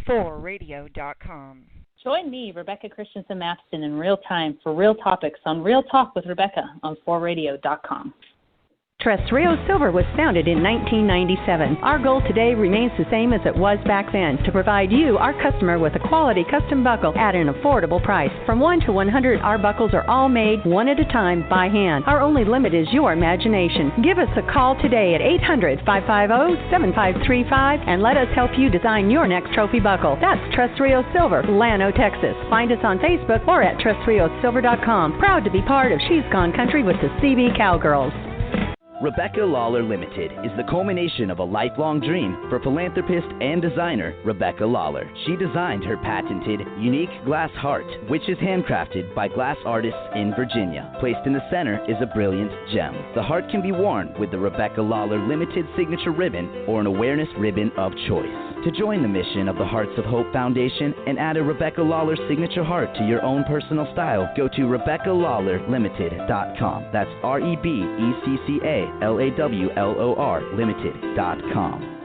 FoRe.com. Join me, Rebecca Christensen Mapston, in real time for real topics on Real Talk with Rebecca on FoRe.com. Terrestrial Silver was founded in 1997. Our goal today remains the same as it was back then, to provide you, our customer, with a quality custom buckle at an affordable price. From 1 to 100, our buckles are all made one at a time by hand. Our only limit is your imagination. Give us a call today at 800-550-7535 and let us help you design your next trophy buckle. That's Terrestrial Silver, Llano, Texas. Find us on Facebook or at terrestrialsilver.com. Proud to be part of She's Gone Country with the CB Cowgirls. Rebecca Lawler Limited is the culmination of a lifelong dream for philanthropist and designer Rebecca Lawler. She designed her patented, unique glass heart, which is handcrafted by glass artists in Virginia. Placed in the center is a brilliant gem. The heart can be worn with the Rebecca Lawler Limited signature ribbon or an awareness ribbon of choice. To join the mission of the Hearts of Hope Foundation and add a Rebecca Lawler signature heart to your own personal style, go to RebeccaLawlerLimited.com. That's RebeccaLawler Limited.com.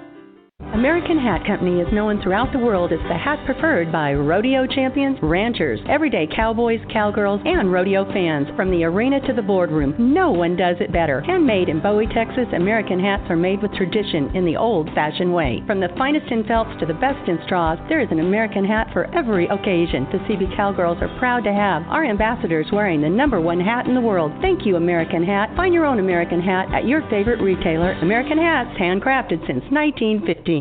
American Hat Company is known throughout the world as the hat preferred by rodeo champions, ranchers, everyday cowboys, cowgirls, and rodeo fans. From the arena to the boardroom, no one does it better. Handmade in Bowie, Texas, American hats are made with tradition in the old-fashioned way. From the finest in felts to the best in straws, there is an American hat for every occasion. The CB Cowgirls are proud to have our ambassadors wearing the #1 hat in the world. Thank you, American Hat. Find your own American hat at your favorite retailer. American Hats, handcrafted since 1915.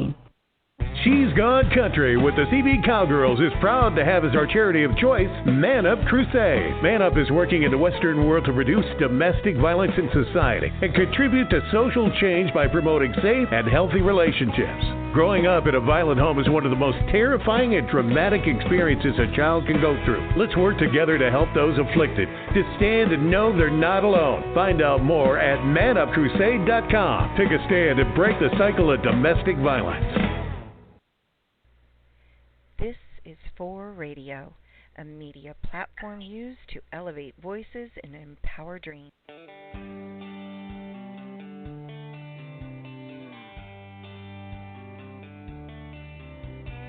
She's Gone Country with the CB Cowgirls is proud to have as our charity of choice Man Up Crusade. Man Up is working in the Western world to reduce domestic violence in society and contribute to social change by promoting safe and healthy relationships. Growing up in a violent home is one of the most terrifying and traumatic experiences a child can go through. Let's work together to help those afflicted to stand and know they're not alone. Find out more at manupcrusade.com. Take a stand and break the cycle of domestic violence. This is FoRe Radio, a media platform used to elevate voices and empower dreams.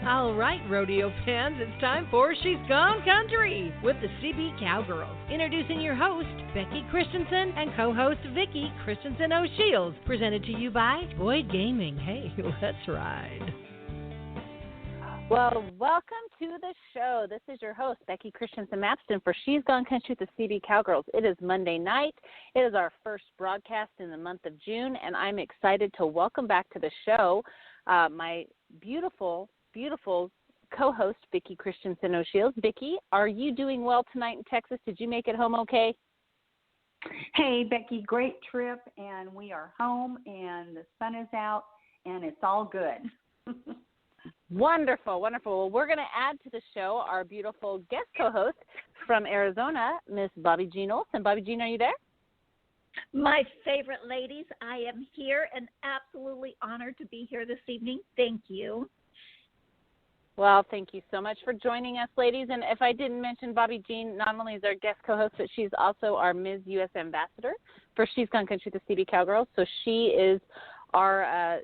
All right, rodeo fans, it's time for She's Gone Country with the CB Cowgirls. Introducing your host, Becky Christensen, and co-host Vicki Christensen O'Shields. Presented to you by Boyd Gaming. Hey, let's ride. Well, welcome to the show. This is your host, Becky Christensen Mapston, for She's Gone Country with the CB Cowgirls. It is Monday night. It is our first broadcast in the month of June, and I'm excited to welcome back to the show my beautiful co-host, Vicki Christensen O'Shields. Vicki, are you doing well tonight in Texas? Did you make it home okay? Hey, Becky, great trip, and we are home, and the sun is out, and it's all good. Wonderful, wonderful. Well, we're going to add to the show our beautiful guest co-host from Arizona, Miss Bobbi Jeen Olson. Bobbi Jeen, are you there? My favorite ladies, I am here and absolutely honored to be here this evening. Thank you. Well, thank you so much for joining us, ladies. And if I didn't mention, Bobbi Jeen not only is our guest co-host, but she's also our Ms. U.S. Ambassador for She's Gone Country, the CB Cowgirls. So she is our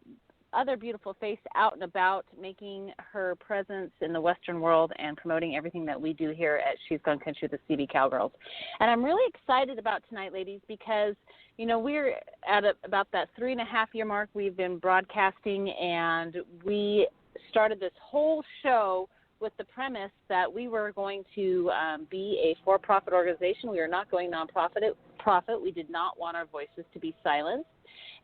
other beautiful face out and about, making her presence in the Western world and promoting everything that we do here at She's Gone Country, the CB Cowgirls. And I'm really excited about tonight, ladies, because, you know, we're at about that 3.5-year mark we've been broadcasting, and we started this whole show with the premise that we were going to be a for-profit organization. We are not going nonprofit. We did not want our voices to be silenced.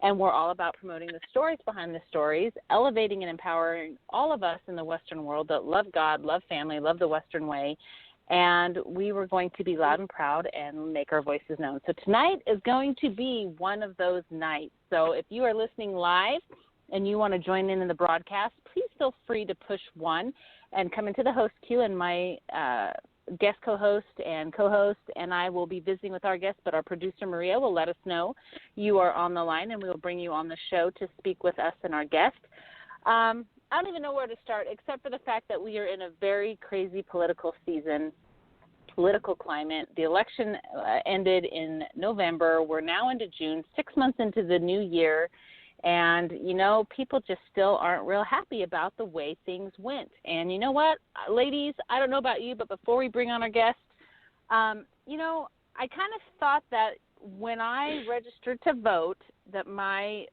And we're all about promoting the stories behind the stories, elevating and empowering all of us in the Western world that love God, love family, love the Western way. And we were going to be loud and proud and make our voices known. So tonight is going to be one of those nights. So if you are listening live and you want to join in the broadcast, please feel free to push 1 and come into the host queue, and my guest co-host and I will be visiting with our guests, but our producer Maria will let us know you are on the line, and we will bring you on the show to speak with us and our guest. I don't even know where to start, except for the fact that we are in a very crazy political climate. The election ended in November. We're now into June, 6 months into the new year, And, people just still aren't real happy about the way things went. And you know what, ladies, I don't know about you, but before we bring on our guest, I kind of thought that when I registered to vote, that my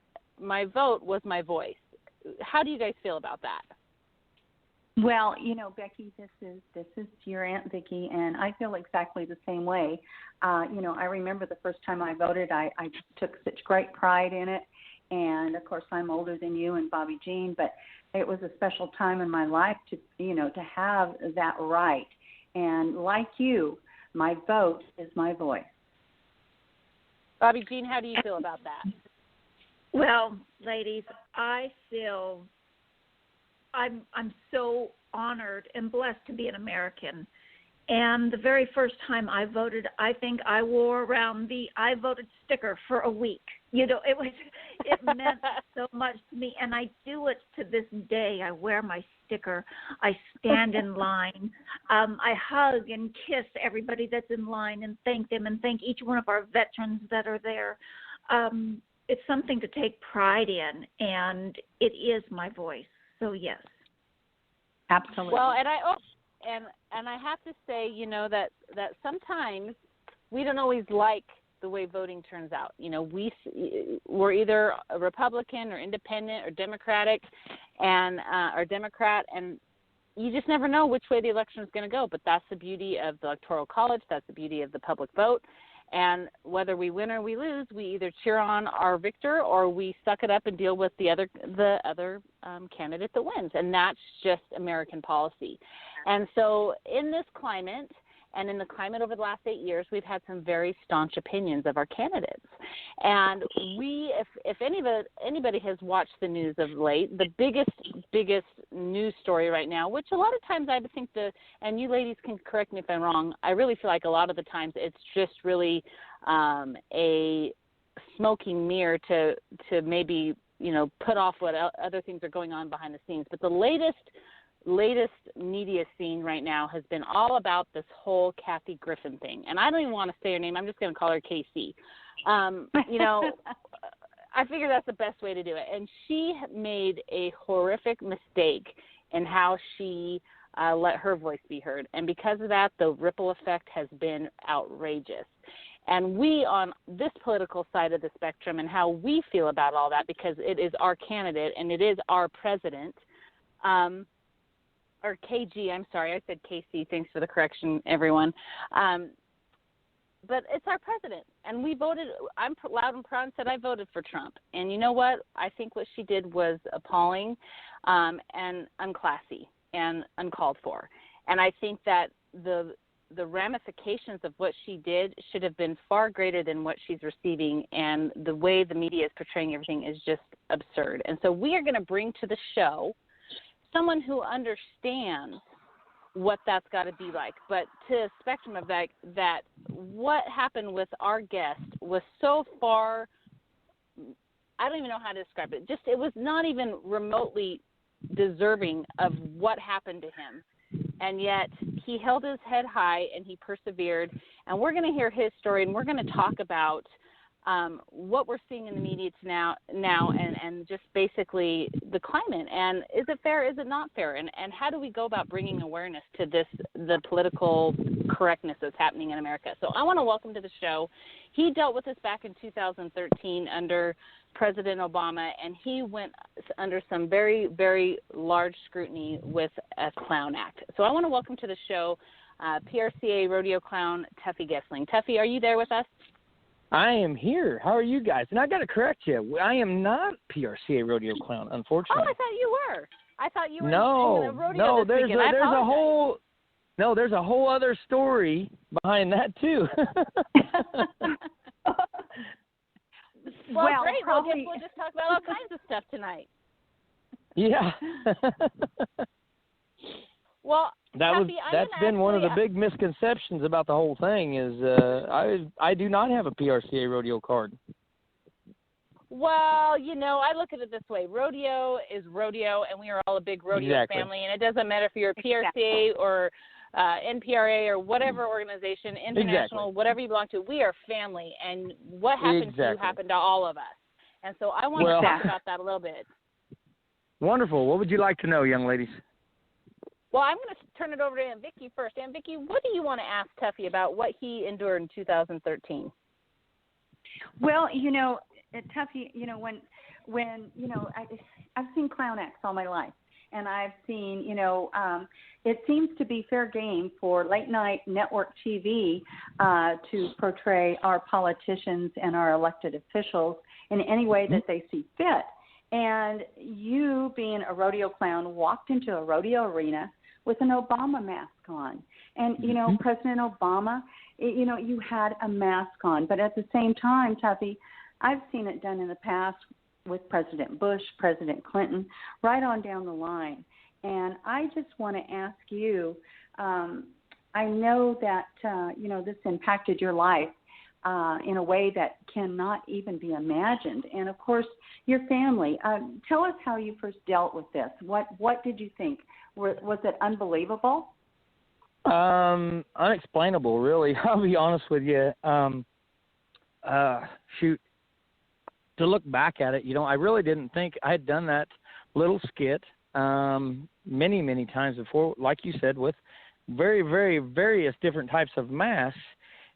vote was my voice. How do you guys feel about that? Well, Becky, this is your Aunt Vicki, and I feel exactly the same way. I remember the first time I voted, I took such great pride in it. And, of course, I'm older than you and Bobbi Jeen, but it was a special time in my life to have that right. And like you, my vote is my voice. Bobbi Jeen, how do you feel about that? Well, ladies, I feel I'm so honored and blessed to be an American. And the very first time I voted, I think I wore around the I voted sticker for a week. It meant so much to me, and I do it to this day. I wear my sticker. I stand in line. I hug and kiss everybody that's in line and thank them and thank each one of our veterans that are there. It's something to take pride in, and it is my voice. So, yes. Absolutely. Well, and I have to say, that sometimes we don't always like the way voting turns out. We're either a Republican or independent or Democratic, or Democrat, and you just never know which way the election is going to go. But that's the beauty of the Electoral College. That's the beauty of the public vote. And whether we win or we lose, we either cheer on our victor or we suck it up and deal with the other candidate that wins. And that's just American policy. And so in this climate, and in the climate over the last 8 years, we've had some very staunch opinions of our candidates. And if anybody has watched the news of late, the biggest news story right now, which a lot of times I think and you ladies can correct me if I'm wrong, I really feel like a lot of the times it's just really a smoking mirror to maybe, put off what other things are going on behind the scenes. But the latest media scene right now has been all about this whole Kathy Griffin thing. And I don't even want to say her name. I'm just going to call her KC. I figure that's the best way to do it. And she made a horrific mistake in how she let her voice be heard. And because of that, the ripple effect has been outrageous. And we on this political side of the spectrum and how we feel about all that, because it is our candidate and it is our president, or KG, I'm sorry, I said KC. Thanks for the correction, everyone. But it's our president, and we voted. I'm loud and proud and said I voted for Trump. And you know what? I think what she did was appalling and unclassy and uncalled for. And I think that the ramifications of what she did should have been far greater than what she's receiving, and the way the media is portraying everything is just absurd. And so we are going to bring to the show someone who understands what that's got to be like. But to a spectrum of that what happened with our guest was so far, I don't even know how to describe it. Just, it was not even remotely deserving of what happened to him. And yet he held his head high and he persevered. And we're going to hear his story, and we're going to talk about what we're seeing in the media now and just basically the climate. And is it fair? Is it not fair? And how do we go about bringing awareness to the political correctness that's happening in America? So I want to welcome to the show. He dealt with this back in 2013 under President Obama, and he went under some very, very large scrutiny with a Clown Act. So I want to welcome to the show PRCA Rodeo Clown Tuffy Gessling. Tuffy, are you there with us? I am here. How are you guys? And I got to correct you. I am not PRCA Rodeo Clown, unfortunately. Oh, I thought you were. I thought you were. No, there's a whole other story behind that too. Well, great. We'll just talk about all kinds of stuff tonight. Yeah. Well, that's been one of the big misconceptions about the whole thing is I do not have a PRCA rodeo card. Well, I look at it this way. Rodeo is rodeo, and we are all a big rodeo family, and it doesn't matter if you're a PRCA or NPRA or whatever organization, international, whatever you belong to. We are family, and what happened to you happened to all of us. And so I want to talk about that a little bit. Wonderful. What would you like to know, young ladies? Well, I'm going to turn it over to Aunt Vicki first. Aunt Vicki, what do you want to ask Tuffy about what he endured in 2013? Well, Tuffy, when I've seen clown acts all my life, and I've seen, it seems to be fair game for late night network TV to portray our politicians and our elected officials in any way that they see fit. And you, being a rodeo clown, walked into a rodeo arena with an Obama mask on. And, President Obama, you had a mask on. But at the same time, Tuffy, I've seen it done in the past with President Bush, President Clinton, right on down the line. And I just want to ask you, I know that, this impacted your life in a way that cannot even be imagined. And, of course, your family. Tell us how you first dealt with this. What did you think? Was it unbelievable? Unexplainable, really. I'll be honest with you. To look back at it, I really didn't think I had done that little skit many, many times before, like you said, with very, very various different types of masks.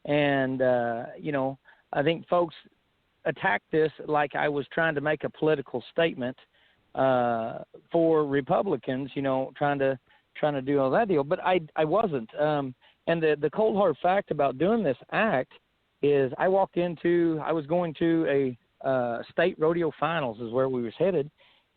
And, I think folks attacked this like I was trying to make a political statement for Republicans, trying to do all that deal. But I wasn't. And the cold hard fact about doing this act is I was going to a state rodeo finals is where we was headed,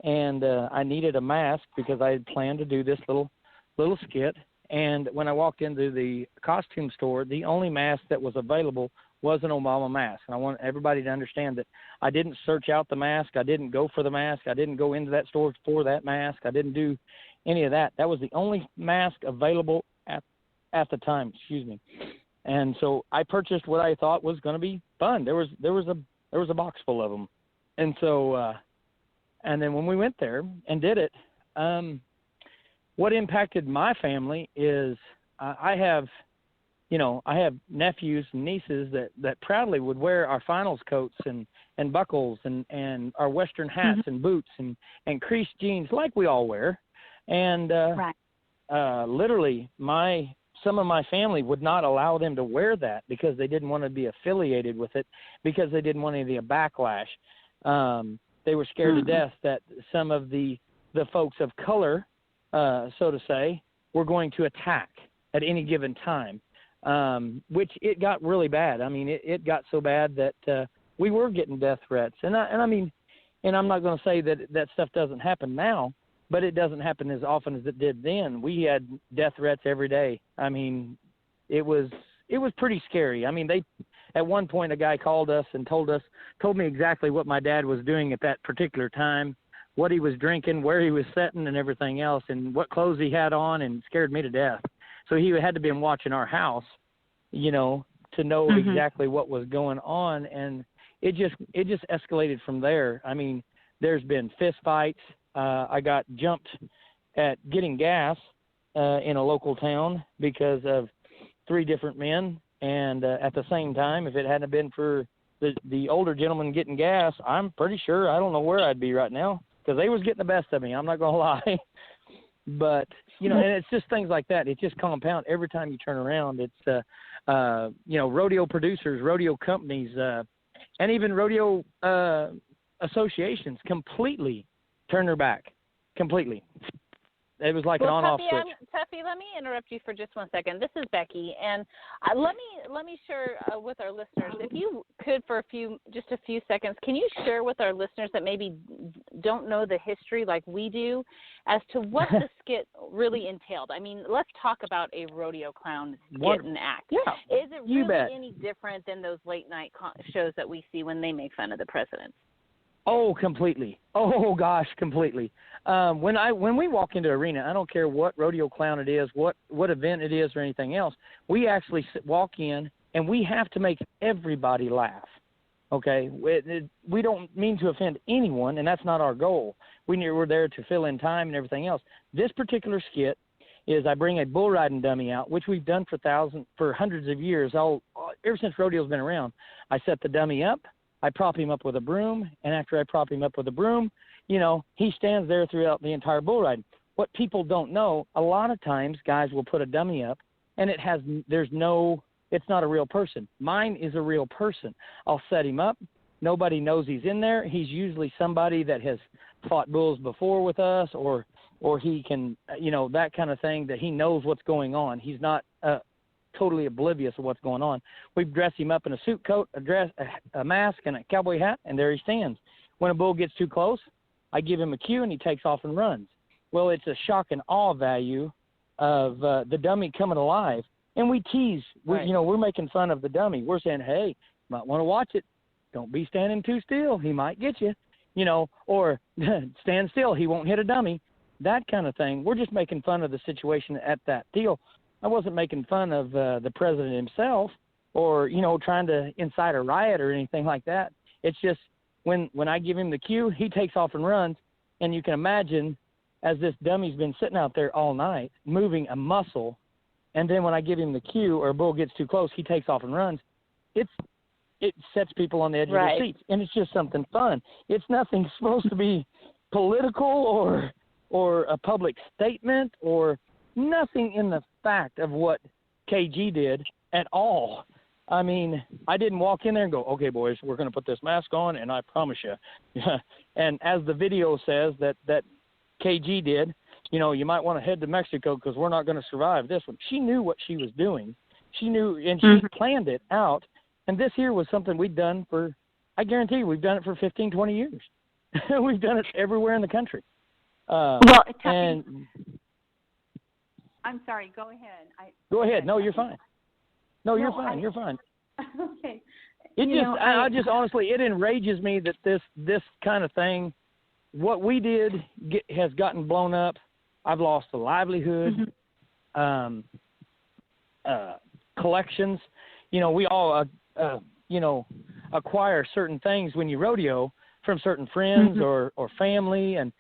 and I needed a mask because I had planned to do this little skit. And when I walked into the costume store, the only mask that was available was an Obama mask. And I want everybody to understand that I didn't search out the mask. I didn't go for the mask. I didn't go into that store for that mask. I didn't do any of that. That was the only mask available at the time. Excuse me. And so I purchased what I thought was going to be fun. There was a box full of them. And so, and then when we went there and did it, what impacted my family is I have nephews and nieces that proudly would wear our finals coats and buckles and our Western hats and boots and creased jeans like we all wear. And literally some of my family would not allow them to wear that because they didn't want to be affiliated with it, because they didn't want any of the backlash. They were scared to death that some of the folks of color, so to say, were going to attack at any given time, which it got really bad. I mean, it got so bad that we were getting death threats. And I'm not going to say that stuff doesn't happen now, but it doesn't happen as often as it did then. We had death threats every day. I mean, it was pretty scary. I mean, at one point a guy called us and told me exactly what my dad was doing at that particular time, what he was drinking, where he was sitting and everything else, and what clothes he had on, and scared me to death. So he had to be watching our house, to know exactly what was going on. And it just escalated from there. I mean, there's been fist fights. I got jumped at getting gas in a local town because of 3 different men. And at the same time, if it hadn't been for the older gentleman getting gas, I'm pretty sure I don't know where I'd be right now, because they was getting the best of me. I'm not going to lie. But, and it's just things like that. It just compound every time you turn around. It's, rodeo producers, rodeo companies, and even rodeo associations completely turn their back. Completely. It was like an on-off switch. Tuffy, let me interrupt you for just one second. This is Becky, and let me share with our listeners, if you could, for just a few seconds, can you share with our listeners that maybe don't know the history like we do as to what the skit really entailed? I mean, let's talk about a rodeo clown skit and act. Yeah, is it really any different than those late night shows that we see when they make fun of the president? Oh, completely. Oh, gosh, completely. When we walk into the arena, I don't care what rodeo clown it is, what event it is or anything else, we actually walk in and we have to make everybody laugh, okay? We don't mean to offend anyone, and that's not our goal. We're there to fill in time and everything else. This particular skit is I bring a bull riding dummy out, which we've done for hundreds of years, ever since rodeo's been around. I set the dummy up. I prop him up with a broom, and after I prop him up with a broom, you know, he stands there throughout the entire bull ride. What people don't know, a lot of times guys will put a dummy up, and it's not a real person. Mine is a real person. I'll set him up. Nobody knows he's in there. He's usually somebody that has fought bulls before with us, or he can, you know, that kind of thing, that he knows what's going on. He's not totally oblivious of what's going on. We dress him up in a suit coat, a mask, and a cowboy hat, and there he stands. When a bull gets too close, I give him a cue, and he takes off and runs. Well, it's a shock and awe value of the dummy coming alive. And we tease. Right. You know, we're making fun of the dummy. We're saying, hey, you might want to watch it. Don't be standing too still. He might get you. You know, or stand still. He won't hit a dummy. That kind of thing. We're just making fun of the situation at that deal. I wasn't making fun of the president himself, or, you know, trying to incite a riot or anything like that. It's just when I give him the cue, he takes off and runs. And you can imagine, as this dummy's been sitting out there all night, moving a muscle, and then when I give him the cue or a bull gets too close, he takes off and runs. It sets people on the edge of their seats, and it's just something fun. It's nothing supposed to be political or a public statement, or nothing in the fact of what KG did at all. I mean, I didn't walk in there and go, okay, boys, we're going to put this mask on, and I promise you. And as the video says that KG did, you know, you might want to head to Mexico because we're not going to survive this one. She knew what she was doing. She knew, and she planned it out. And this here was something we'd done for, I guarantee you, we've done it for 15, 20 years. We've done it everywhere in the country. I'm sorry. Go ahead. Go ahead. No, you're fine. No, you're fine. You're fine. Okay. I just honestly, it enrages me that this kind of thing, what we did has gotten blown up. I've lost a livelihood, collections. You know, we all, acquire certain things when you rodeo from certain friends or family and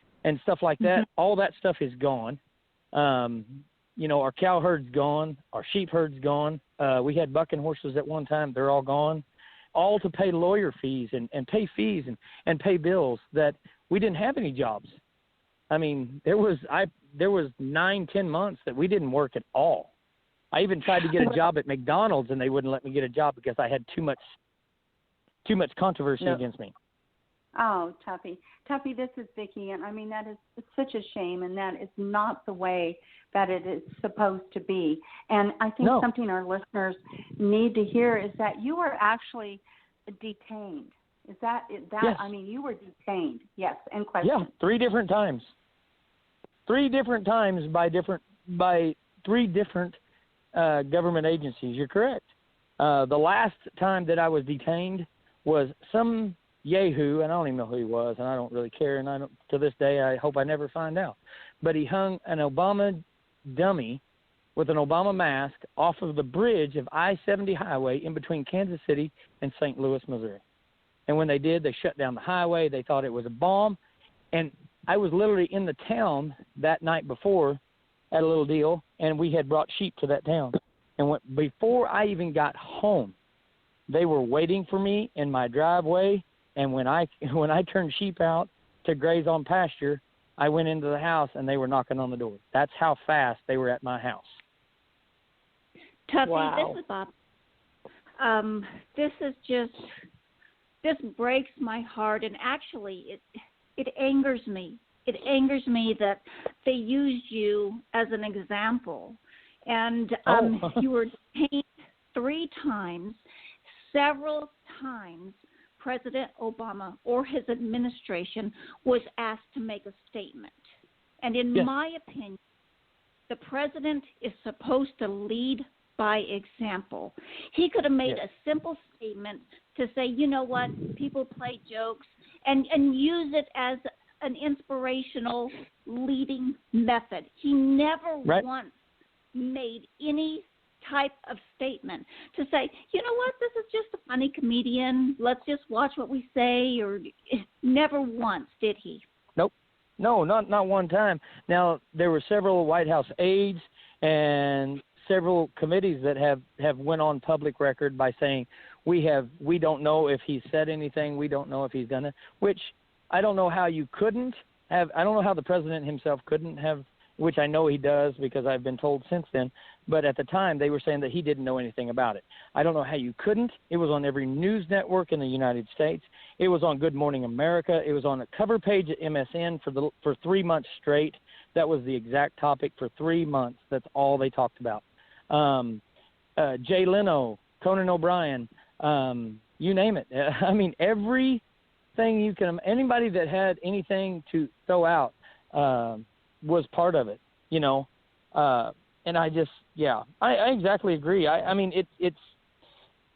stuff like that. All that stuff is gone. You know, our cow herd's gone. Our sheep herd's gone. We had bucking horses at one time. They're all gone. All to pay lawyer fees and pay fees and pay bills that we didn't have any jobs. I mean, there was 9-10 months that we didn't work at all. I even tried to get a job at McDonald's, and they wouldn't let me get a job because I had too much controversy against me. Oh, Tuffy, this is Vicki, and I mean, that is such a shame, and that is not the way that it is supposed to be. And I think something our listeners need to hear is that you were actually detained. Is that? Yes. I mean, you were detained, yes, and questioned. Yeah, 3 different times. 3 different times by 3 different government agencies. You're correct. The last time that I was detained was some yahoo, and I don't even know who he was, and I don't really care, and to this day I hope I never find out. But he hung an Obama dummy with an Obama mask off of the bridge of I-70 highway in between Kansas City and St. Louis, Missouri. And when they did, they shut down the highway. They thought it was a bomb. And I was literally in the town that night before at a little deal, and we had brought sheep to that town. And before I even got home, they were waiting for me in my driveway. And when I turned sheep out to graze on pasture, I went into the house, and they were knocking on the door. That's how fast they were at my house. Tuffy, This is Bob. This breaks my heart, and actually it angers me. It angers me that they used you as an example. And you were detained 3 times. Several times President Obama or his administration was asked to make a statement. And in my opinion, the president is supposed to lead by example. He could have made a simple statement to say, you know what, people play jokes, and use it as an inspirational leading method. He never once made any type of statement to say, you know what, this is just a funny comedian, let's just watch what we say, or never once did he. Nope. No, not one time. Now, there were several White House aides and several committees that have went on public record by saying, We don't know if he's said anything. We don't know if he's done it, which I don't know how you couldn't have. I don't know how the president himself couldn't have, which I know he does because I've been told since then. But at the time, they were saying that he didn't know anything about it. I don't know how you couldn't. It was on every news network in the United States. It was on Good Morning America. It was on a cover page at MSN for 3 months straight. That was the exact topic for 3 months. That's all they talked about. Jay Leno, Conan O'Brien, you name it. I mean, everything you can. Anybody that had anything to throw out was part of it, you know. And I just, I exactly agree. I mean, it's,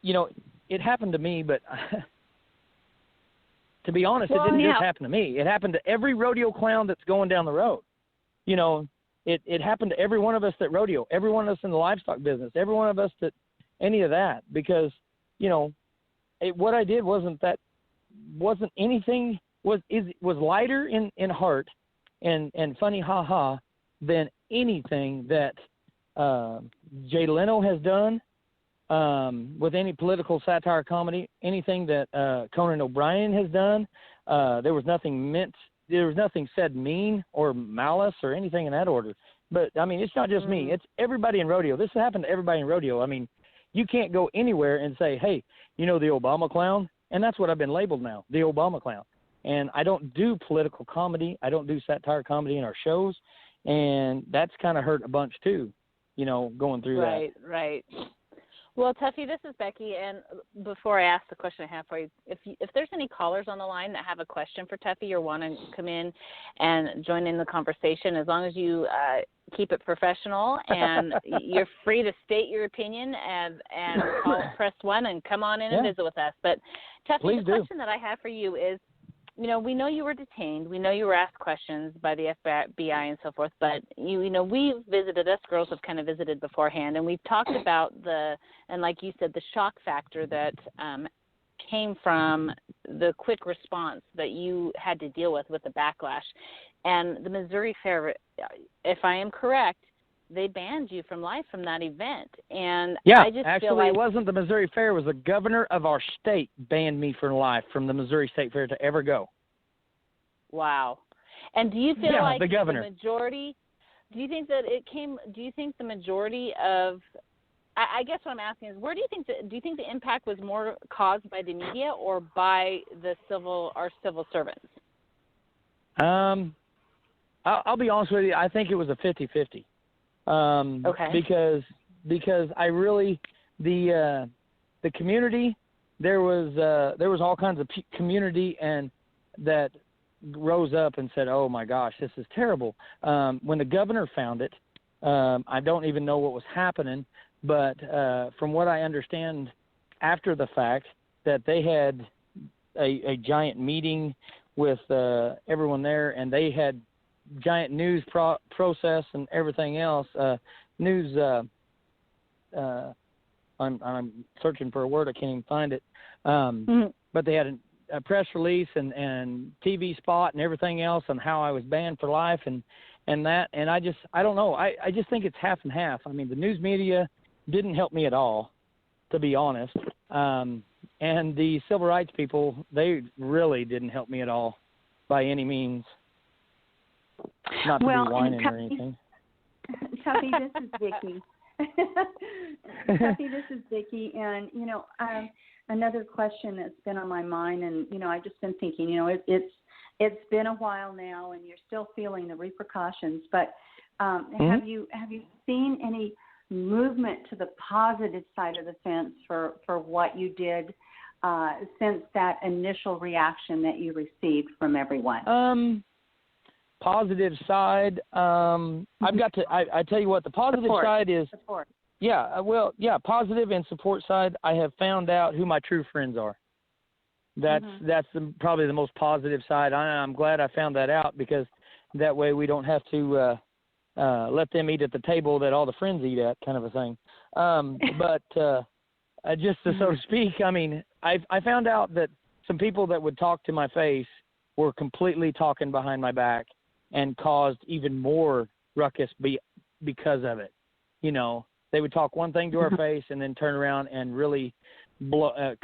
you know, it happened to me, but to be honest, it didn't just happen to me. It happened to every rodeo clown that's going down the road. You know, it happened to every one of us that rodeo, every one of us in the livestock business, every one of us that any of that, because, you know, what I did wasn't anything, was lighter in heart and funny ha-ha than anything that Jay Leno has done with any political satire comedy, anything that Conan O'Brien has done. There was nothing said mean or malice or anything in that order. But, I mean, it's not just me. It's everybody in rodeo. This happened to everybody in rodeo. I mean, you can't go anywhere and say, hey, you know the Obama clown? And that's what I've been labeled now, the Obama clown. And I don't do political comedy. I don't do satire comedy in our shows. And that's kind of hurt a bunch, too, you know, going through that. Right. Well, Tuffy, this is Becky, and before I ask the question I have for you, if there's any callers on the line that have a question for Tuffy or want to come in and join in the conversation, as long as you keep it professional and you're free to state your opinion and press 1 and come on in and visit with us. But Tuffy, the question that I have for you is, you know, we know you were detained. We know you were asked questions by the FBI and so forth. But, you know, we've visited, us girls have kind of visited beforehand, and we've talked about and like you said, the shock factor that came from the quick response that you had to deal with the backlash. And the Missouri Fair, if I am correct, they banned you from life from that event. And I just actually, feel like it wasn't the Missouri Fair. It was the governor of our state banned me for life from the Missouri State Fair to ever go. Wow. And do you feel like the governor. Majority, do you think the majority of, I guess what I'm asking is, where do you think the impact was more caused by the media or by our civil servants? I'll be honest with you. I think it was a 50-50. Because I really the community, there was all kinds of community and that rose up and said, oh my gosh, this is terrible. When the governor found it, I don't even know what was happening, but from what I understand after the fact, that they had a giant meeting with everyone there, and they had giant news process and everything else. I'm searching for a word. I can't even find it. But they had a press release and TV spot and everything else on how I was banned for life and that. And I don't know. I just think it's half and half. I mean, the news media didn't help me at all, to be honest. And the civil rights people, they really didn't help me at all by any means. Not to be whining or anything. Tuffy, this is Vicki. Tuffy, this is Vicki, and you know, another question that's been on my mind, and you know, I've just been thinking, you know, it's been a while now, and you're still feeling the repercussions. But have you seen any movement to the positive side of the fence for what you did since that initial reaction that you received from everyone? Positive side, I've got to, I tell you what, the positive support. Side is, support. Positive and support side, I have found out who my true friends are. That's probably the most positive side. I'm glad I found that out, because that way we don't have to let them eat at the table that all the friends eat at, kind of a thing. But just to so to speak, I mean, I found out that some people that would talk to my face were completely talking behind my back and caused even more ruckus because of it. You know, they would talk one thing to our face and then turn around and really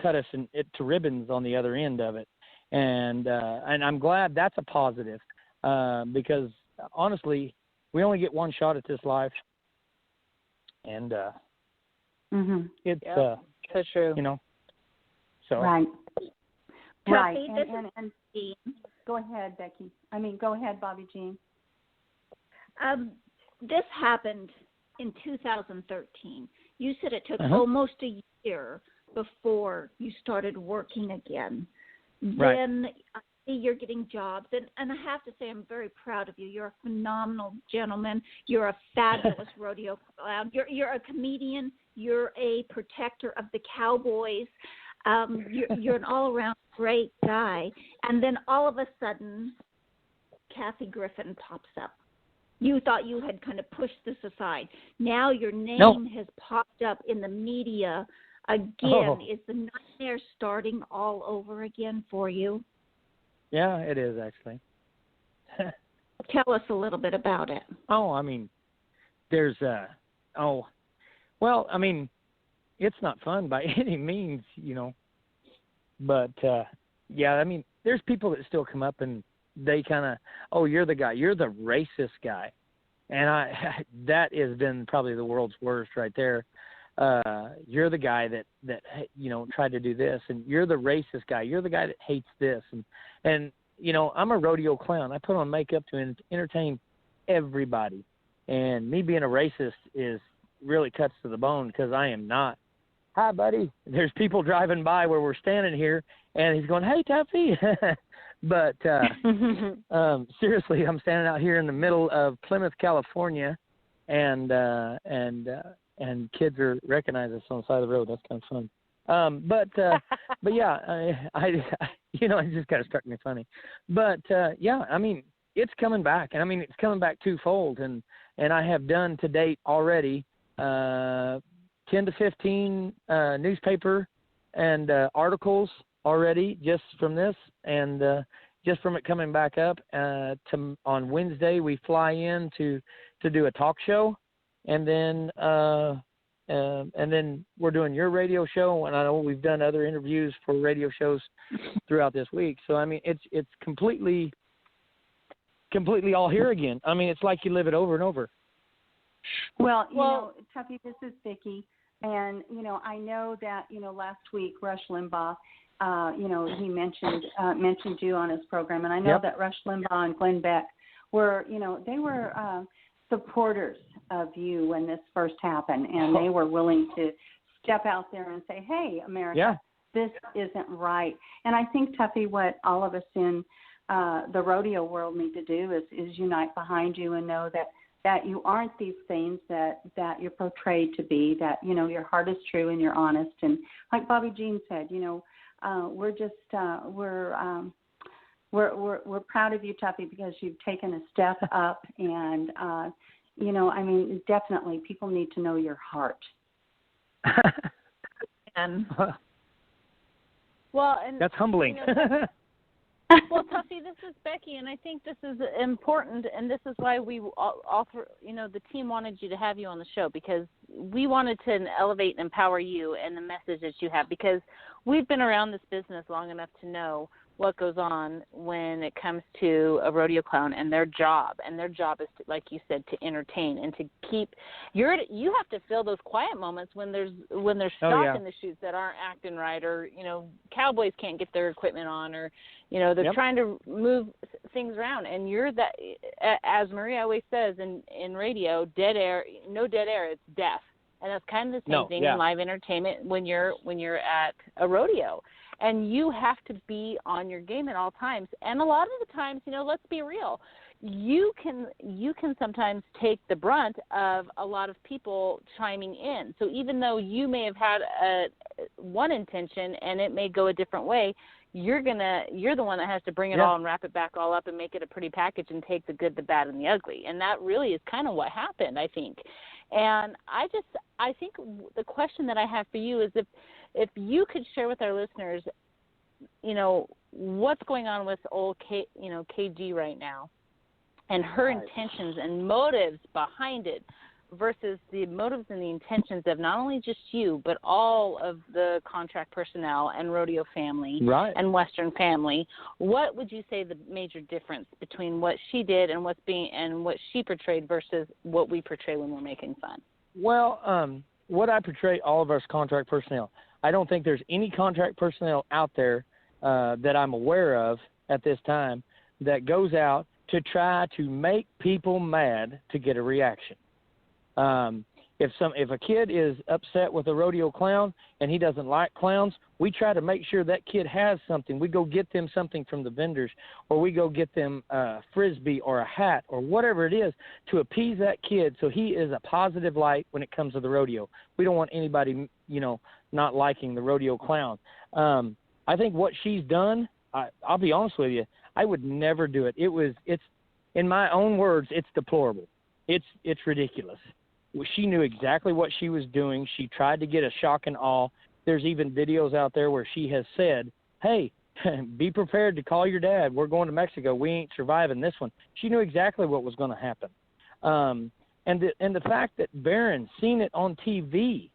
cut us to ribbons on the other end of it. And I'm glad that's a positive because, honestly, we only get one shot at this life. And it's so true. So. Right. Tuffy, Right. And go ahead, Becky. Go ahead, Bobbi Jeen. This happened in 2013. You said it took almost a year before you started working again. Right. Then I see you're getting jobs, and I have to say I'm very proud of you. You're a phenomenal gentleman. You're a fabulous rodeo clown. You're a comedian. You're a protector of the cowboys. You're an all-around great guy. And then all of a sudden, Kathy Griffin pops up. You thought you had kind of pushed this aside. Now your name has popped up in the media again. Is the nightmare starting all over again for you? Yeah, it is actually. Tell us a little bit about it. There's it's not fun by any means, but there's people that still come up and they kind of, you're the guy, you're the racist guy. And that has been probably the world's worst right there. You're the guy that tried to do this, and you're the racist guy. You're the guy that hates this. And I'm a rodeo clown. I put on makeup to entertain everybody. And me being a racist really cuts to the bone because I am not. Hi, buddy. There's people driving by where we're standing here, and he's going, hey, Tuffy. But seriously, I'm standing out here in the middle of Plymouth, California, and kids are recognizing us on the side of the road. That's kind of fun. But yeah, it just kind of struck me funny. But it's coming back, and it's coming back twofold. And I have done to date already 10 to 15 newspaper and articles already just from this, and just from it coming back up. On Wednesday we fly in to do a talk show, and then we're doing your radio show, and I know we've done other interviews for radio shows throughout this week. So it's completely all here again. It's like you live it over and over. Well, Tuffy, this is Vicki, and I know that last week Rush Limbaugh, he mentioned you on his program, and I know that Rush Limbaugh and Glenn Beck were, they were supporters of you when this first happened, and they were willing to step out there and say, hey, America, this isn't right. And I think, Tuffy, what all of us in the rodeo world need to do is unite behind you and know that you aren't these things that you're portrayed to be, that, your heart is true and you're honest. And like Bobbi Jeen said, we're just we're proud of you, Tuffy, because you've taken a step up, and definitely people need to know your heart. And that's humbling. Well, Tuffy, this is Becky, and I think this is important, and this is why we offer, the team wanted you to have you on the show, because we wanted to elevate and empower you and the message that you have, because we've been around this business long enough to know what goes on when it comes to a rodeo clown and their job. And their job is, to, like you said, to entertain and to keep. You have to fill those quiet moments when there's stock in the chutes that aren't acting right, or cowboys can't get their equipment on, or they're trying to move things around. And you're that, as Maria always says in radio, dead air, no dead air, it's death. And that's kind of the same thing in live entertainment when you're at a rodeo. And you have to be on your game at all times. And a lot of the times, let's be real, you can sometimes take the brunt of a lot of people chiming in. So even though you may have had one intention and it may go a different way, you're the one that has to bring it all and wrap it back all up and make it a pretty package and take the good, the bad, and the ugly. And that really is kind of what happened, I think. And I think the question that I have for you is if you could share with our listeners, what's going on with old KG right now, and her intentions and motives behind it, versus the motives and the intentions of not only just you, but all of the contract personnel and rodeo family and Western family. What would you say the major difference between what she did and what she portrayed versus what we portray when we're making fun? Well, what I portray, all of us contract personnel, I don't think there's any contract personnel out there that I'm aware of at this time that goes out to try to make people mad to get a reaction. If a kid is upset with a rodeo clown and he doesn't like clowns, we try to make sure that kid has something. We go get them something from the vendors, or we go get them a Frisbee or a hat or whatever it is to appease that kid so he is a positive light when it comes to the rodeo. We don't want anybody, not liking the rodeo clown. I think what she's done, I'll be honest with you, I would never do it. It's in my own words, it's deplorable. It's ridiculous. She knew exactly what she was doing. She tried to get a shock and awe. There's even videos out there where she has said, hey, be prepared to call your dad. We're going to Mexico. We ain't surviving this one. She knew exactly what was going to happen. And the fact that Barron seen it on TV,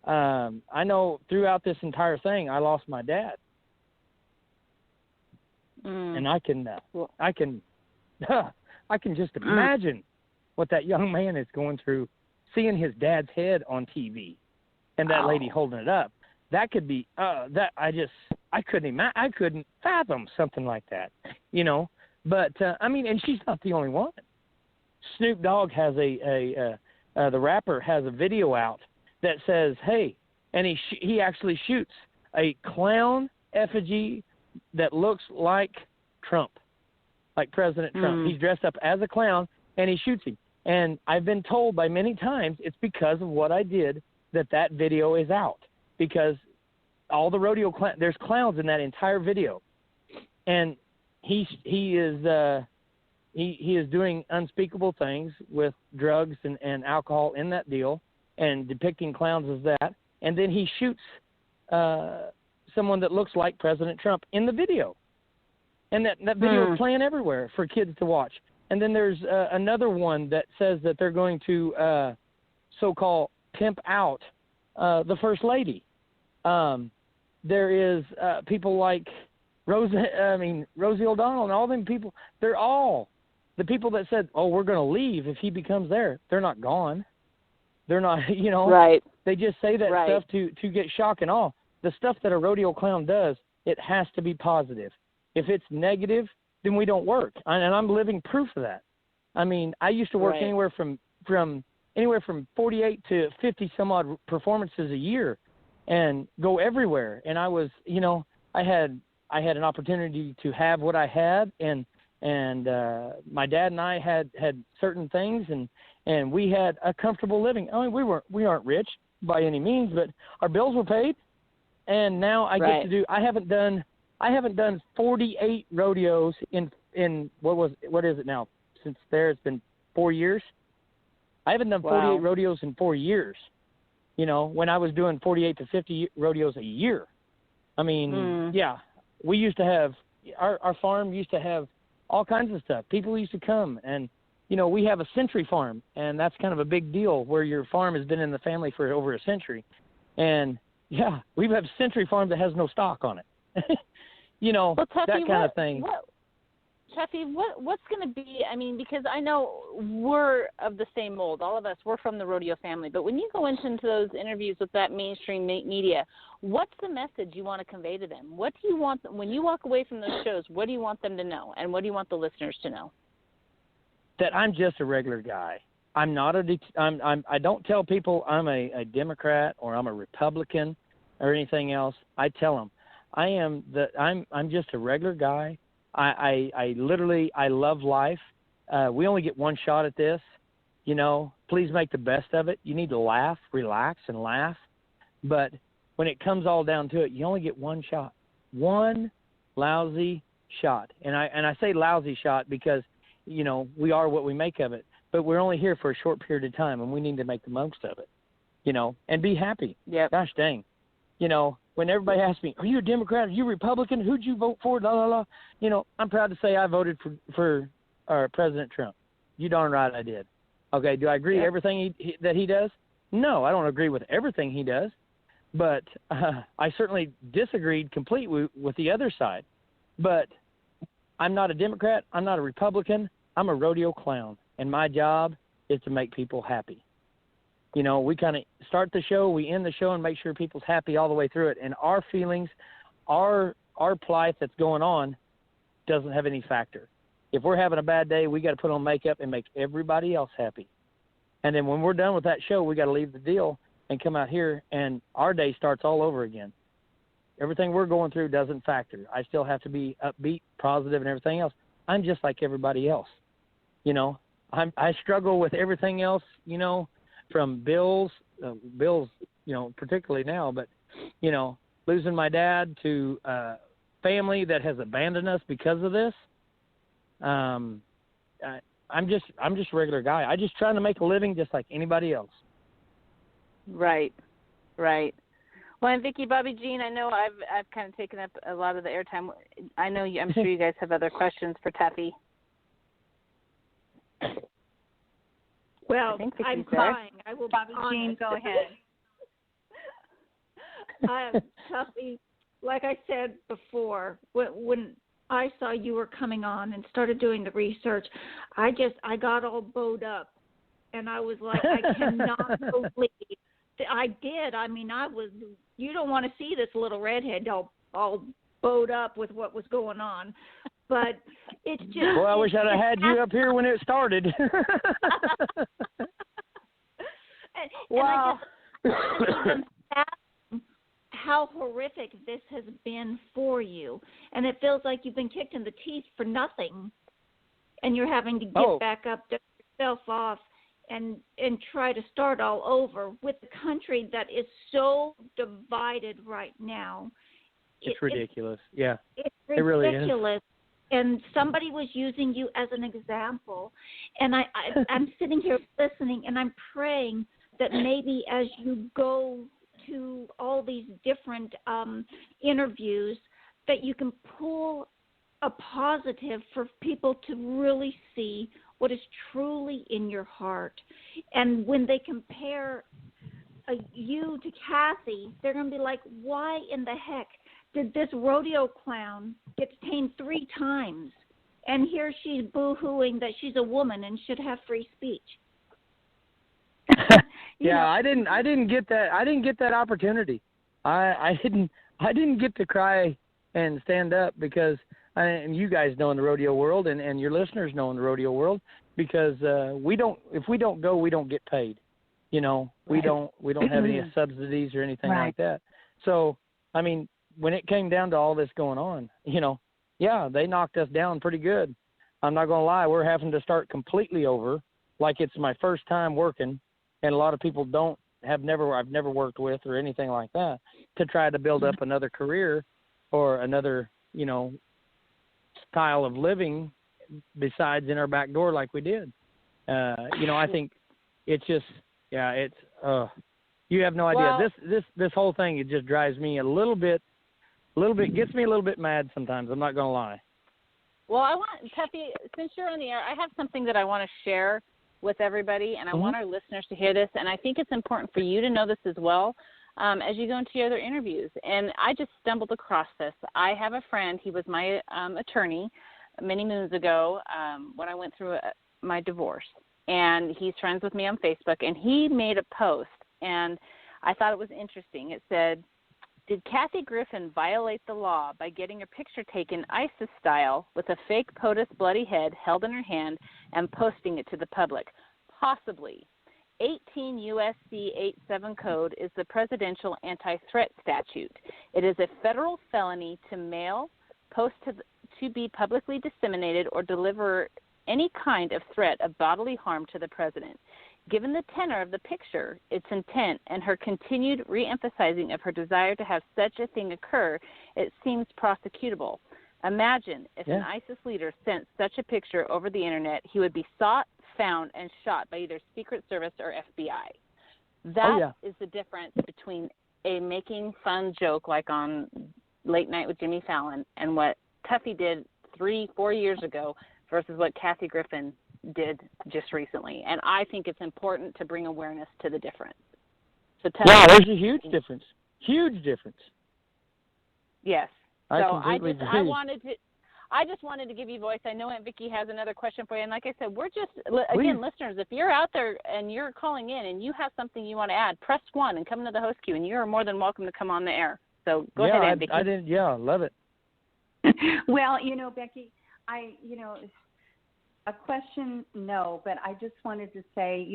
I know throughout this entire thing, I lost my dad. And I can just imagine what that young man is going through, seeing his dad's head on TV and that lady holding it up. That could be I couldn't fathom something like that, But and she's not the only one. Snoop Dogg has the rapper has a video out that says, hey, and he actually shoots a clown effigy that looks like Trump, like President Trump. He's dressed up as a clown, and he shoots him. And I've been told by many times it's because of what I did that video is out, because all the rodeo there's clowns in that entire video, and he is doing unspeakable things with drugs and alcohol in that deal, and depicting clowns as that, and then he shoots someone that looks like President Trump in the video, and that video is playing everywhere for kids to watch. And then there's another one that says that they're going to so-called pimp out the First Lady. There is people like Rosie O'Donnell and all them people. They're all the people that said, oh, we're going to leave if he becomes there. They're not gone. They're not, Right. They just say that stuff to get shock and awe. The stuff that a rodeo clown does, it has to be positive. If it's negative, then we don't work. And I'm living proof of that. I used to work anywhere from 48 to 50 some odd performances a year and go everywhere. And I was, I had an opportunity to have what I had, and my dad and I had certain things, and we had a comfortable living. We aren't rich by any means, but our bills were paid. And now I get to do, I haven't done 48 rodeos in what is it now? Since it's been 4 years. I haven't done 48 rodeos in 4 years. When I was doing 48 to 50 rodeos a year. Yeah, we used to have, our farm used to have all kinds of stuff. People used to come, and, we have a century farm, and that's kind of a big deal where your farm has been in the family for over a century. And, yeah, we have a century farm that has no stock on it. Tuffy, that kind of thing. Tuffy, what's going to be, because I know we're of the same mold. All of us, we're from the rodeo family. But when you go into those interviews with that mainstream media, what's the message you want to convey to them? What do you want, when you walk away from those shows, what do you want them to know? And what do you want the listeners to know? That I'm just a regular guy. I'm not I don't tell people I'm a Democrat or I'm a Republican or anything else. I tell them I'm just a regular guy. I literally love life. We only get one shot at this. Please make the best of it. You need to laugh, relax, and laugh. But when it comes all down to it, you only get one shot, one lousy shot. And I say lousy shot because, we are what we make of it. But we're only here for a short period of time, and we need to make the most of it, and be happy. Yeah. Gosh dang. When everybody asks me, are you a Democrat? Are you a Republican? Who'd you vote for? La, la, la. I'm proud to say I voted for President Trump. You darn right I did. Okay, do I agree with everything that he does? No, I don't agree with everything he does, but I certainly disagreed completely with the other side. But I'm not a Democrat. I'm not a Republican. I'm a rodeo clown, and my job is to make people happy. You know, we kind of start the show, we end the show, and make sure people's happy all the way through it. And our feelings, our plight that's going on doesn't have any factor. If we're having a bad day, we got to put on makeup and make everybody else happy. And then when we're done with that show, we got to leave the deal and come out here, and our day starts all over again. Everything we're going through doesn't factor. I still have to be upbeat, positive, and everything else. I'm just like everybody else. You know, I struggle with everything else, you know, from bills, you know, particularly now, but, you know, losing my dad to family that has abandoned us because of this. I'm just a regular guy. I just trying to make a living just like anybody else. Right. Well, and Vicki, Bobbi Jeen, I know I've kind of taken up a lot of the airtime. I'm sure you guys have other questions for Tuffy. Well, I'm crying. I will, Bobbi Jeen, go ahead. Tuffy, like I said before, when I saw you were coming on and started doing the research, I got all bowed up, and I was like, I cannot believe I did. I mean, you don't want to see this little redhead all bowed up with what was going on, but it's just. Well, I wish I'd have had you up here when it started. Wow. And how horrific this has been for you, and it feels like you've been kicked in the teeth for nothing, and you're having to get back up, dust yourself off, and try to start all over with a country that is so divided right now. It's ridiculous. Yeah, it's ridiculous. It really is. And somebody was using you as an example, and I'm sitting here listening, and I'm praying that maybe as you go to all these different interviews, that you can pull a positive for people to really see what is truly in your heart. And when they compare you to Kathy, they're going to be like, why in the heck did this rodeo clown get detained 3 times? And here she's boo-hooing that she's a woman and should have free speech. Yeah, I didn't get that opportunity. I didn't get to cry and stand up because and you guys know in the rodeo world and your listeners know in the rodeo world, because if we don't go, we don't get paid. You know, we don't have any subsidies or anything like that. So, I mean, when it came down to all this going on, you know, yeah, they knocked us down pretty good. I'm not going to lie. We're having to start completely over, like it's my first time working, and a lot of people I've never worked with or anything like that, to try to build up another career or another, you know, style of living besides in our back door like we did. You know, I think it's just, yeah, it's, you have no idea. Well, this whole thing, it just drives me a little bit, gets me a little bit mad sometimes. I'm not going to lie. Well, Tuffy, since you're on the air, I have something that I want to share with everybody, and I want our listeners to hear this, and I think it's important for you to know this as well as you go into your other interviews. And I just stumbled across this. I have a friend. He was my attorney many moons ago when I went through my divorce, and he's friends with me on Facebook, and he made a post, and I thought it was interesting. It said, "Did Kathy Griffin violate the law by getting her picture taken ISIS style with a fake POTUS bloody head held in her hand and posting it to the public? Possibly. 18 U.S.C. 87 code is the presidential anti-threat statute. It is a federal felony to mail, post to be publicly disseminated, or deliver any kind of threat of bodily harm to the president. Given the tenor of the picture, its intent, and her continued re-emphasizing of her desire to have such a thing occur, it seems prosecutable. Imagine if an ISIS leader sent such a picture over the Internet, he would be sought, found, and shot by either Secret Service or FBI. That is the difference between a making fun joke like on Late Night with Jimmy Fallon and what Tuffy did 3-4 years ago versus what Kathy Griffin did just recently. And I think it's important to bring awareness to the difference. So there's a huge difference. Huge difference. Yes. I So completely agree. I just wanted to give you voice. I know Aunt Vicki has another question for you. And like I said, we're just, again, listeners, if you're out there and you're calling in and you have something you want to add, press 1 and come into the host queue, and you're more than welcome to come on the air. So go ahead, Aunt Vicki. I did. Yeah, love it. Well, Becky, a question, no, but I just wanted to say,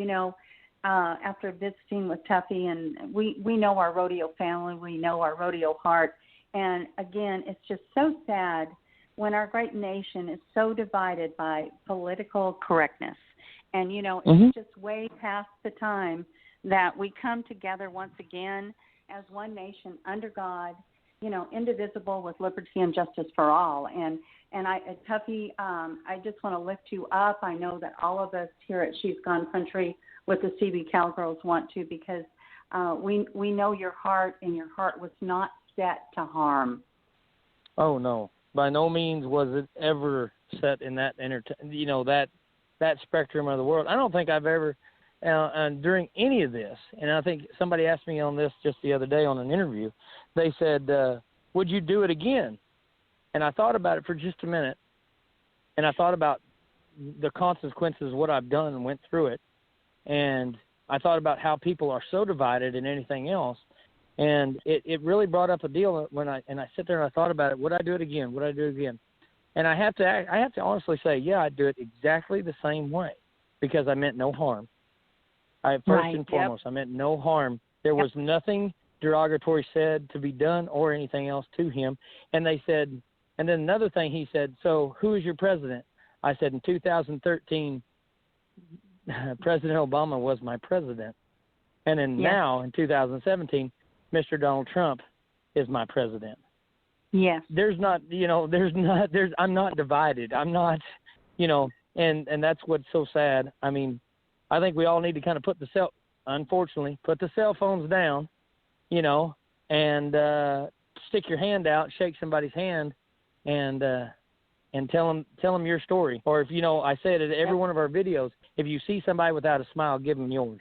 after visiting with Tuffy, and we know our rodeo family, we know our rodeo heart, and again, it's just so sad when our great nation is so divided by political correctness. And, it's just way past the time that we come together once again as one nation under God, indivisible with liberty and justice for all. And Tuffy, I just want to lift you up. I know that all of us here at She's Gone Country with the CB Cowgirls want to, because we know your heart, and your heart was not set to harm. Oh, no. By no means was it ever set in that that spectrum of the world. I don't think I've ever, during any of this, and I think somebody asked me on this just the other day on an interview, they said, would you do it again? And I thought about it for just a minute, and I thought about the consequences of what I've done and went through it, and I thought about how people are so divided in anything else. And it really brought up a deal when I sit there and I thought about it. Would I do it again? Would I do it again? And I have to honestly say, yeah, I'd do it exactly the same way, because I meant no harm. First and foremost, I meant no harm. There was nothing derogatory said to be done or anything else to him. And they said, and then another thing he said, so who is your president? I said, in 2013, President Obama was my president. And then now, in 2017, Mr. Donald Trump is my president. Yes. I'm not divided. I'm not, and that's what's so sad. I mean, I think we all need to kind of put the cell phones down, and stick your hand out, shake somebody's hand, and tell them your story. Or if, I say it at every one of our videos, if you see somebody without a smile, give them yours.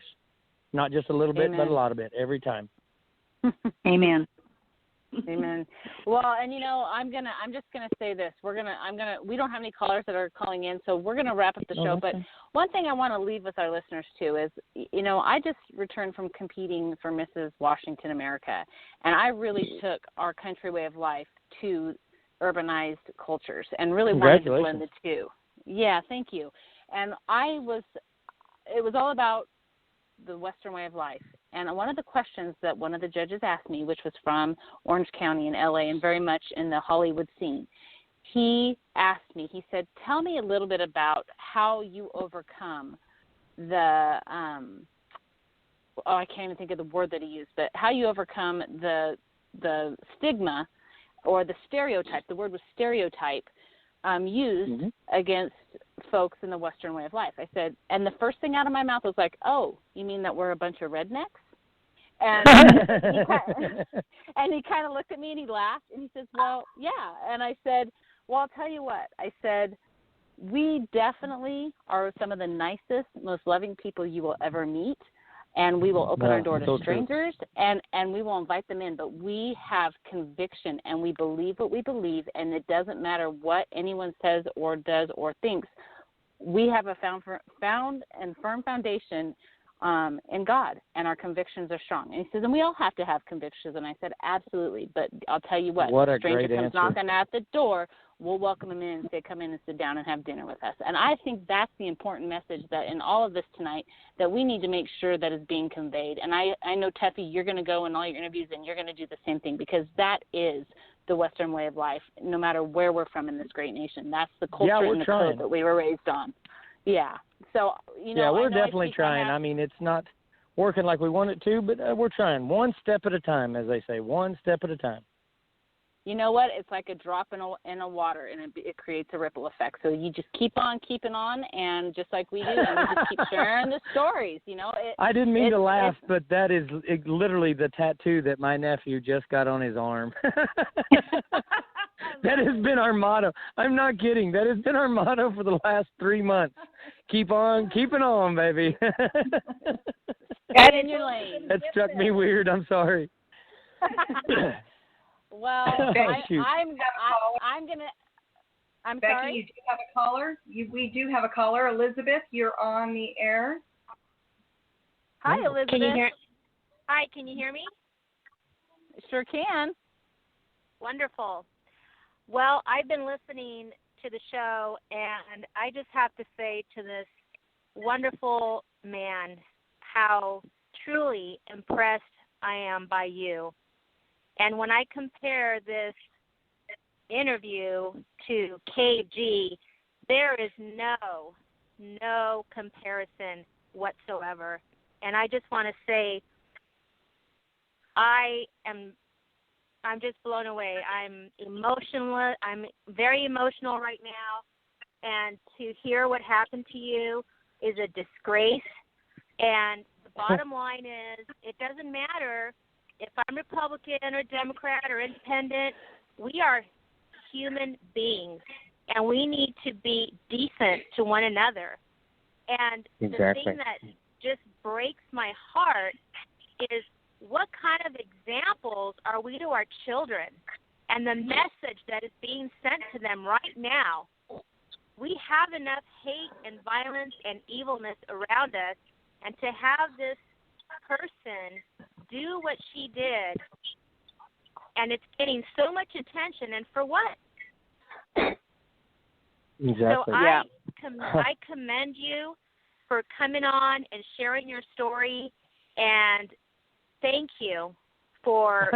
Not just a little bit, but a lot of it, every time. Amen. Amen. Well, and I'm just gonna say this. We don't have any callers that are calling in, so we're gonna wrap up the show. But one thing I want to leave with our listeners too is, I just returned from competing for Mrs. Washington America, and I really took our country way of life to urbanized cultures, and really wanted to blend the two. Yeah, thank you. And it was all about the Western way of life. And one of the questions that one of the judges asked me, which was from Orange County in LA and very much in the Hollywood scene, he asked me, he said, tell me a little bit about how you overcome the, I can't even think of the word that he used, but how you overcome the stigma or the stereotype, the word was stereotype, used against folks in the Western way of life. I said, and the first thing out of my mouth was like, oh, you mean that we're a bunch of rednecks? And he kind of looked at me and he laughed and he says, well, yeah. And I said, well, I'll tell you what. I said, we definitely are some of the nicest, most loving people you will ever meet. And we will open our door to strangers, and we will invite them in. But we have conviction, and we believe what we believe, and it doesn't matter what anyone says or does or thinks. We have a found and firm foundation in God, and our convictions are strong. And he says, and we all have to have convictions. And I said, absolutely. But I'll tell you what a stranger comes knocking at the door, we'll welcome him in and say, come in and sit down and have dinner with us. And I think that's the important message that in all of this tonight that we need to make sure that is being conveyed. And I know, Tuffy, you're going to go in all your interviews and you're going to do the same thing, because that is the Western way of life, no matter where we're from in this great nation. That's the culture and the code that we were raised on. Yeah. So, we're definitely trying. I mean, it's not working like we want it to, but we're trying one step at a time, as they say, one step at a time. You know what? It's like a drop in a water, and it creates a ripple effect. So you just keep on keeping on, and just like we do, and we just keep sharing the stories. I didn't mean to laugh, but that is literally the tattoo that my nephew just got on his arm. That has been our motto. I'm not kidding. That has been our motto for the last 3 months. keep on keeping on, baby. Get in your lane. That struck me weird. I'm sorry. Well, I'm Becky, sorry. you do have a caller. We do have a caller. Elizabeth, you're on the air. Hi, Elizabeth. Can you hear? Hi, can you hear me? Sure can. Wonderful. Well, I've been listening to the show, and I just have to say to this wonderful man how truly impressed I am by you. And when I compare this interview to KG, there is no comparison whatsoever. And I just want to say I'm just blown away. I'm emotional. I'm very emotional right now. And to hear what happened to you is a disgrace. And the bottom line is, it doesn't matter if I'm Republican or Democrat or independent. We are human beings, and we need to be decent to one another. And the thing that just breaks my heart is, what kind of examples are we to our children, and the message that is being sent to them right now? We have enough hate and violence and evilness around us, and to have this person do what she did, and it's getting so much attention, and for what? Exactly. So I commend you for coming on and sharing your story, and thank you for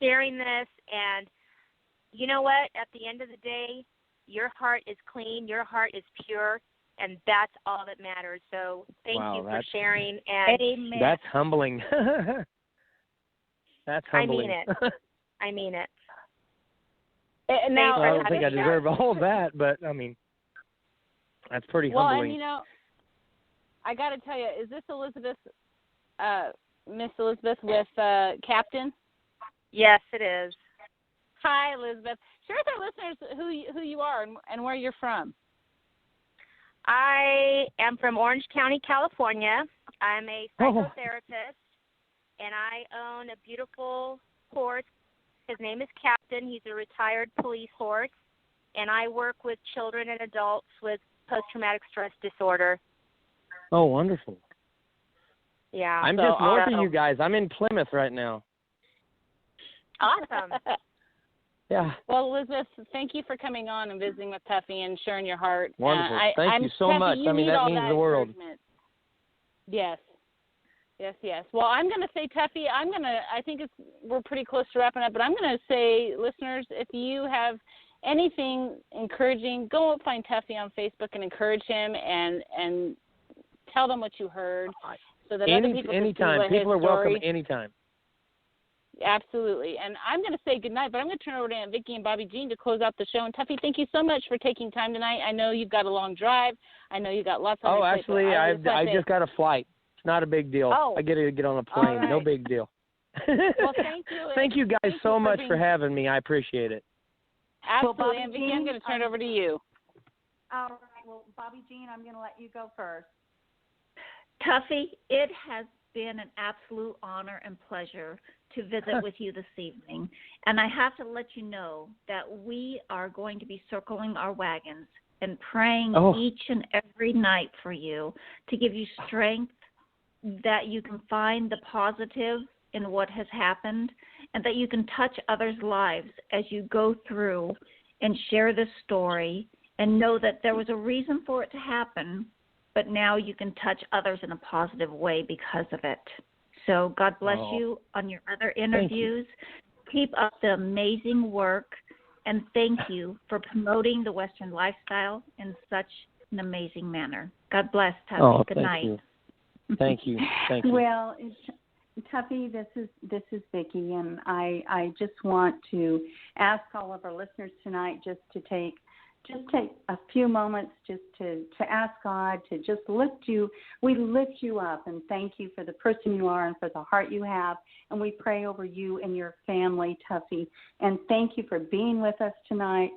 sharing this. And you know what? At the end of the day, your heart is clean, your heart is pure, and that's all that matters. So thank you for sharing. And amen. That's humbling. That's humbling. I mean it. And now, I don't think I deserve all of that, but, I mean, that's pretty humbling. Well, and, I got to tell you, is this Elizabeth, Miss Elizabeth with Captain? Yes, it is. Hi, Elizabeth. Share with our listeners who you are and where you're from. I am from Orange County, California. I'm a psychotherapist, and I own a beautiful horse. His name is Captain. He's a retired police horse, and I work with children and adults with post-traumatic stress disorder. Oh, wonderful. Yeah. I'm just north of you guys. I'm in Plymouth right now. Awesome. Yeah. Well, Elizabeth, thank you for coming on and visiting with Tuffy and sharing your heart. Wonderful. Thank you so much. I mean, that means the world. Yes. Yes. Well, I'm going to say, Tuffy, I think we're pretty close to wrapping up, but I'm going to say, listeners, if you have anything encouraging, go find Tuffy on Facebook and encourage him and tell them what you heard so that other people can see what people are his story. Welcome anytime. Absolutely. And I'm going to say goodnight, but I'm going to turn it over to Aunt Vicki and Bobbi Jeen to close out the show. And Tuffy, thank you so much for taking time tonight. I know you've got a long drive. I know you've got lots on your plate. Actually, I just got a flight. It's not a big deal. I get to get on a plane. Right. No big deal. Well, thank you. Thank you guys so much for having me. I appreciate it. Absolutely. Well, Aunt Vicki, I'm going to turn it over to you. All right. Well, Bobbi Jeen, I'm going to let you go first. Tuffy, it has been an absolute honor and pleasure to visit with you this evening. And I have to let you know that we are going to be circling our wagons and praying each and every night for you to give you strength, that you can find the positive in what has happened, and that you can touch others' lives as you go through and share this story and know that there was a reason for it to happen, but now you can touch others in a positive way because of it. So God bless you on your other interviews. Keep up the amazing work, and thank you for promoting the Western lifestyle in such an amazing manner. God bless, Tuffy. Good night. Thank you. Well, Tuffy, this is Vicki, and I just want to ask all of our listeners tonight just to take a few moments just to ask God to just lift you. We lift you up and thank you for the person you are and for the heart you have. And we pray over you and your family, Tuffy. And thank you for being with us tonight.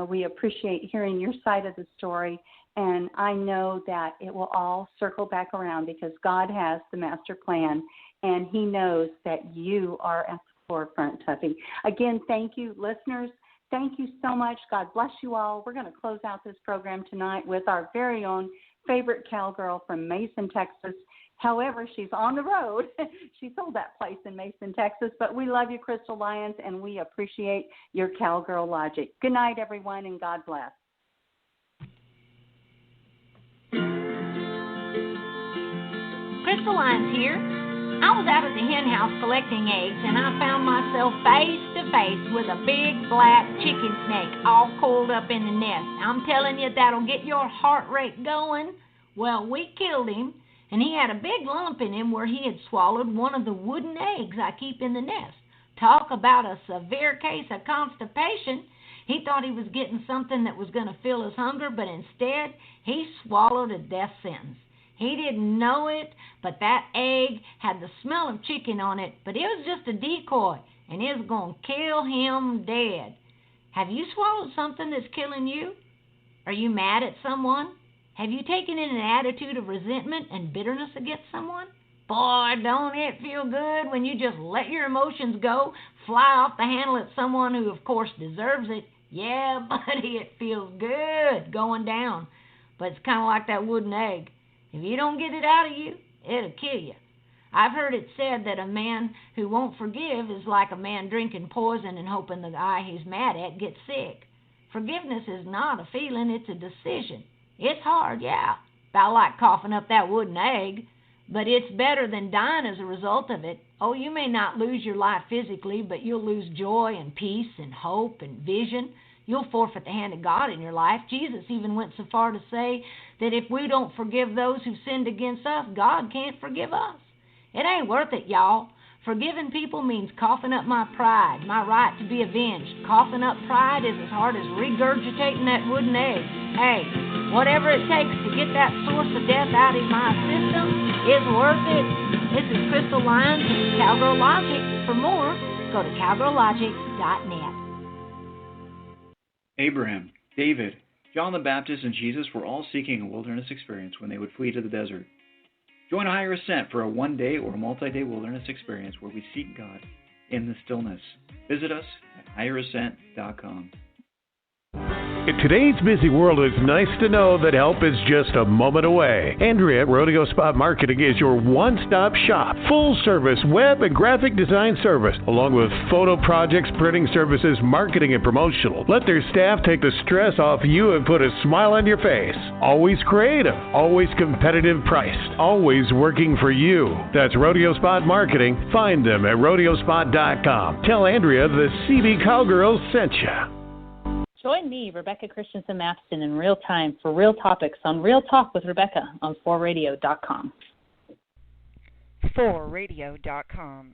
We appreciate hearing your side of the story. And I know that it will all circle back around because God has the master plan, and he knows that you are at the forefront, Tuffy. Again, thank you, listeners. Thank you so much. God bless you all. We're going to close out this program tonight with our very own favorite cowgirl from Mason, Texas. However, she's on the road. She sold that place in Mason, Texas. But we love you, Crystal Lyons, and we appreciate your cowgirl logic. Good night, everyone, and God bless. Crystal Lyons here. I was out at the hen house collecting eggs, and I found myself face to face with a big black chicken snake all coiled up in the nest. I'm telling you, that'll get your heart rate going. Well, we killed him, and he had a big lump in him where he had swallowed one of the wooden eggs I keep in the nest. Talk about a severe case of constipation. He thought he was getting something that was going to fill his hunger, but instead he swallowed a death sentence. He didn't know it, but that egg had the smell of chicken on it, but it was just a decoy, and it was going to kill him dead. Have you swallowed something that's killing you? Are you mad at someone? Have you taken in an attitude of resentment and bitterness against someone? Boy, don't it feel good when you just let your emotions go, fly off the handle at someone who, of course, deserves it. Yeah, buddy, it feels good going down. But it's kind of like that wooden egg. If you don't get it out of you, it'll kill you. I've heard it said that a man who won't forgive is like a man drinking poison and hoping the guy he's mad at gets sick. Forgiveness is not a feeling, it's a decision. It's hard, yeah, about like coughing up that wooden egg, but it's better than dying as a result of it. Oh, you may not lose your life physically, but you'll lose joy and peace and hope and vision. You'll forfeit the hand of God in your life. Jesus even went so far to say that if we don't forgive those who've sinned against us, God can't forgive us. It ain't worth it, y'all. Forgiving people means coughing up my pride, my right to be avenged. Coughing up pride is as hard as regurgitating that wooden egg. Hey, whatever it takes to get that source of death out of my system is worth it. This is Crystal Lyons with Cowgirl Logic. For more, go to cowgirllogic.net. Abraham, David, John the Baptist, and Jesus were all seeking a wilderness experience when they would flee to the desert. Join a Higher Ascent for a one-day or multi-day wilderness experience where we seek God in the stillness. Visit us at higherascent.com. In today's busy world, it's nice to know that help is just a moment away. Andrea at Rodeo Spot Marketing is your one-stop shop. Full-service web and graphic design service, along with photo projects, printing services, marketing, and promotional. Let their staff take the stress off you and put a smile on your face. Always creative, always competitive priced, always working for you. That's Rodeo Spot Marketing. Find them at rodeospot.com. Tell Andrea the CB Cowgirls sent you. Join me, Rebecca Christensen Matheson, in real time for real topics on Real Talk with Rebecca on FoReRadio.com. FoReRadio.com.